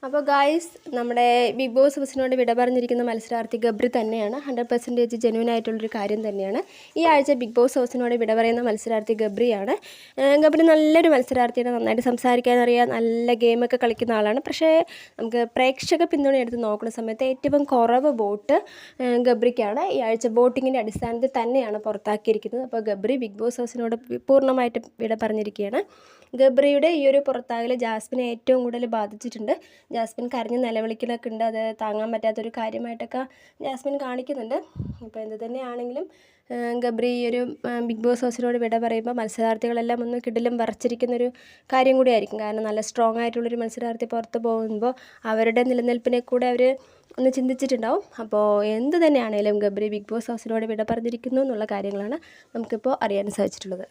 അപ്പോൾ ഗായ്സ്, നമ്മുടെ big boss ഹൗസിനോട് വിട പറഞ്ഞിരിക്കുന്ന മത്സരാർത്ഥി ഗബ്രി തന്നെയാണ്. 100% ജെന്യൂൻ ആയിട്ടുള്ളൊരു കാര്യം തന്നെയാണ്. ഈ ആഴ്ച ബിഗ് ബോസ് ഹൗസിനോട് വിട പറയുന്ന മത്സരാർത്ഥി ഗബ്രിയാണ്. ഗബ്രി നല്ലൊരു മത്സരാർത്ഥിയാണ്, നന്നായിട്ട് സംസാരിക്കാനറിയാം, നല്ല ഗെയിമൊക്കെ കളിക്കുന്ന ആളാണ്. പക്ഷേ നമുക്ക് പ്രേക്ഷക പിന്തുണ എടുത്ത് നോക്കുന്ന സമയത്ത് ഏറ്റവും കുറവ് വോട്ട് ഗബ്രിക്കാണ്. ഈ ആഴ്ച വോട്ടിങ്ങിൻ്റെ അടിസ്ഥാനത്തിൽ തന്നെയാണ് പുറത്താക്കിയിരിക്കുന്നത്. അപ്പോൾ ഗബ്രി ബിഗ് ബോസ് ഹൗസിനോട് പൂർണ്ണമായിട്ടും വിട പറഞ്ഞിരിക്കുകയാണ്. ഗബ്രിയുടെ ഈ ഒരു പുറത്താകൽ ജാസ്മിനെ ഏറ്റവും കൂടുതൽ ബാധിച്ചിട്ടുണ്ട്. ജാസ്മിൻ കരഞ്ഞ് നിലവിളിക്കലൊക്കെ ഉണ്ട്. അത് താങ്ങാൻ പറ്റാത്തൊരു കാര്യമായിട്ടൊക്കെ ജാസ്മിൻ കാണിക്കുന്നുണ്ട്. ഇപ്പോൾ എന്ത് തന്നെയാണെങ്കിലും ഗബ്രി ഈ ഒരു ബിഗ് ബോസ് ഹൗസിനോട് വിട പറയുമ്പോൾ മത്സരാർത്ഥികളെല്ലാം ഒന്ന് കിടിലം വിറച്ചിരിക്കുന്നൊരു കാര്യം കൂടിയായിരിക്കും. കാരണം നല്ല സ്ട്രോങ് ആയിട്ടുള്ളൊരു മത്സരാർത്ഥി പുറത്ത് പോകുമ്പോൾ അവരുടെ നിലനിൽപ്പിനെ കൂടെ അവർ ഒന്ന് ചിന്തിച്ചിട്ടുണ്ടാവും. അപ്പോൾ എന്ത് തന്നെയാണെങ്കിലും ഗബ്രി ബിഗ് ബോസ് ഹൗസിനോട് വിട പറഞ്ഞിരിക്കുന്നു എന്നുള്ള കാര്യങ്ങളാണ് നമുക്കിപ്പോൾ അറിയാൻ സാധിച്ചിട്ടുള്ളത്.